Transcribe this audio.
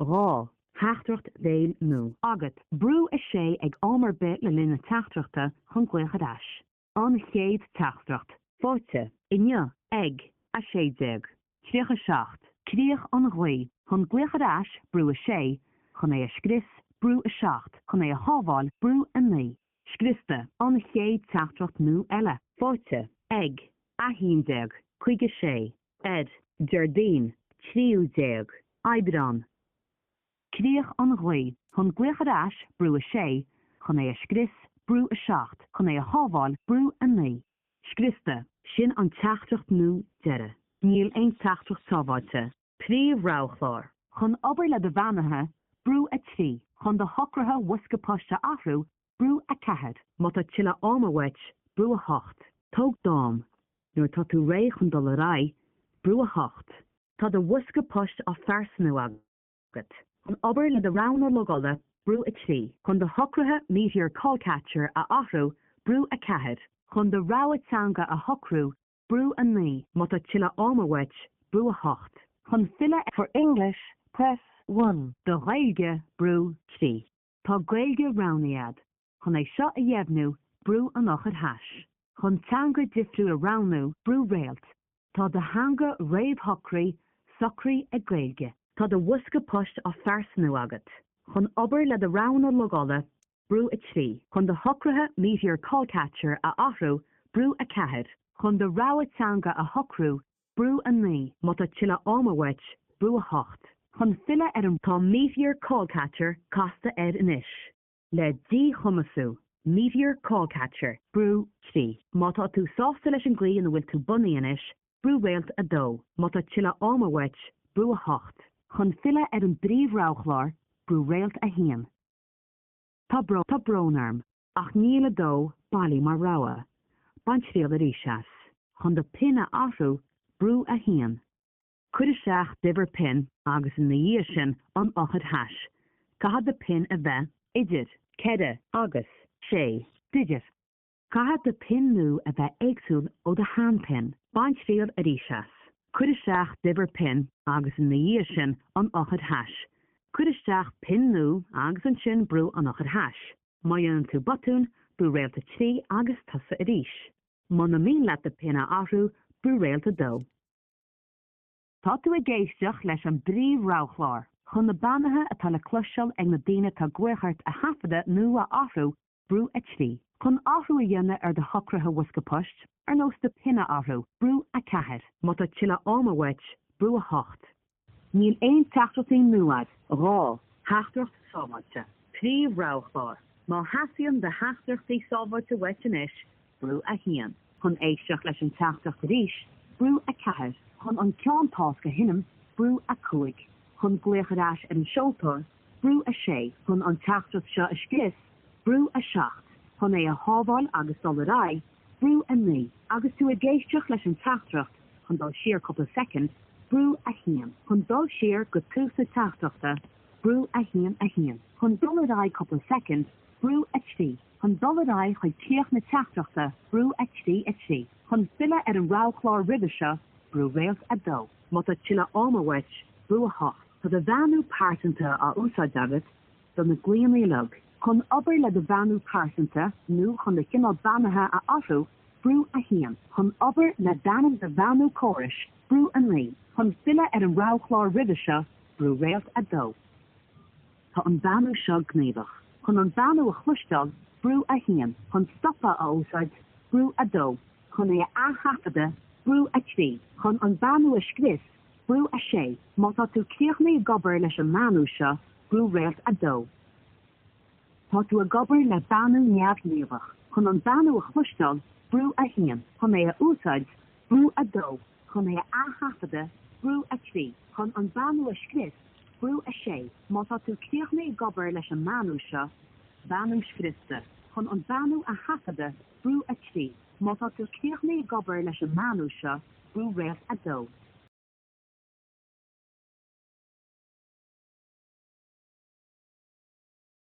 rá, heachtracht bhéil nó. Agat, brú a sé ag ámar bit le linn teachtrachta chun gcuochad as. An chéad teachtracht. Fáilte, inne, ag, a sé deag. Críoch a seacht, críoch an ghuí, chun gcuochad as, brú a sé, chun é a scris, brú a seacht, chun é a hábháil, brú a ní. Scrista, an chéad teachtracht nó eile. Fáilte, ag, a hín deag, chuig a sé. Ed, Jardín, tríú deag. Aibran. Críoch an ghuí, chun gcuochad as, brú a sé, chun é a scris, brú a seacht, chun é a hábháil, brú a ní. Scrista, sin an teachtracht nó deire. Níl ein teachtracht sábháilte. Príomh-roghlár, chun obair le do bheanathe, brú a trí, chun do hocrathe wusca poiste athrú, brú a ceithid, mut a tilla ámahait, brú a hocht. Tóg dám, nuair tá tú ré chun dul a rai, brú a hocht. Tá do wusca poist á fearsanú agat. Chun obair le do rán ó logola, brú a trí, chun do hocrathe meteor callcatcher a athrú, brú a ceithid, chun do ráid sanga a hocrú, brú a ní, mut a tilla ámahait, brú a hocht. Chun fila for English, press 1. Do Gaeilge, brú 3. Tá Gaeilge ránaiad. Chun é seo a dhéibhnú, brú an ochad hais. Chun teanga difriú a ránú, brú réalt. Tá do hanga réamh hocraí, socraí a Gaeilge. Tá do wusca poist á fearsanú agat. Chun obair le do rán ó logola, brú a trí. Chun do hocrathe meteor callcatcher a athrú, brú a ceithid. Chun do ráid sanga a hocrú, brú a ní, mut a tilla ámahait, brú a hocht. Chun fila an tá meteor callcatcher casta inis. Le dí chumasú, meteor callcatcher, brú 3. Má tá tú sásta leis an gcaoi an bhfuil tú bunaí inis, brú réalt a 2, mut a tilla ámahait, brú a hocht. Chun fila an bríomh-roghlár, brú réalt a 1. Tá brónarm, ach níl a 2, bailí mar ráha. Baint réal a ríseas. Chun do pin a athrú, brú a 1. Cuid a seach diver pin agus in na dhíos sin an ochad hais. Cahad de pin a bheith, idir, cede, agus, sé, digit. Cahad de pin nú a bheith éagsúil ó de handpin, baint réal a ríseas. Cuid a seach diver pin agus in na dhíos sin an ochad hais. Cuid a seach pin nú agus an sin brú an ochad hais. Má dhéanann tú botún, brú réalta 3 agus tusa a ríis. Má na mín leat de pin a athrú, brú réalta 2. Tá tú a géisteach leis an bríomh-roghlár. Chun na banathe atá le cloiseáil ag na daoine tá gcuochart a hafada nó a athrú, brú a 3. Chun athrú a dhéanamh ar do hocrathe wusca poist, ar nós de pin a athrú, brú a ceithid, mut a tilla ámahait, brú a hocht. Níl ein teachtraí nuad, rá, heachtracht sábháilte. Príomh-roghlár. Má hasíonn de heachtrachtaí sábháilte weit inis, brú a 1. Chun éisteach leis an teachtracht ríis, brú a ceithid. Chun an ceann pásca hinnim, brú a 5. Chun gcuochad as ar an seoltóir, brú a 6. Chun an teachtracht seo a scris, brú a 7. Chun é a hábháil agus dul a rá, brú a 9. Agus tú a géisteach leis an teachtracht, chun dul siar cúpla second, brú a 1. Chun dul siar go túsa teachtrachta, brú a 1 a 1. Chun dul a rá cúpla second, brú a 3. Chun dul a rá chuid tíoch na teachtrachta, brú a 3 a 3. Chun fila ar an roghlár ribbe seo, brú réalt a 2. Mut a tilla ámahait, brú a hocht. Tá do bheanú pásanta a úsáid agat do na gcuimhní lug. Chun obair le do bheanú pásanta nó chun de cinál banathe a athrú, brú a 1. Chun obair le daanam do bheanú córais, brú a 9. Chun fila ar an roghlár ribbe seo, brú réalt a 2. Tá an bheanú seo gníomhach. Chun an bheanú a chluisteáil, brú a 1. Chun stoppa a úsáid, brú a 2. Chun é a hafada, brú a 3. Chun an bheanú a scris, brú a 6. Má tá tú críochnaí gobar leis an meanú seo, brú réalt a 2. Tá tú a gobar le bheanú neamhníomhach. Chun an bheanú a chluisteáil, brú a 1. Chun é a úsáid, brú a 2. Chun é a hafada, brú a 3. Chun an bheanú a scris, brú a 6. Má tá tú críochnaí gobar leis an meanú seo, bheanú scrista. Chun an bheanú a hafada, brú a 3. Má tá tú críochnaí gobar leis an meanú seo, brú réalt a 2.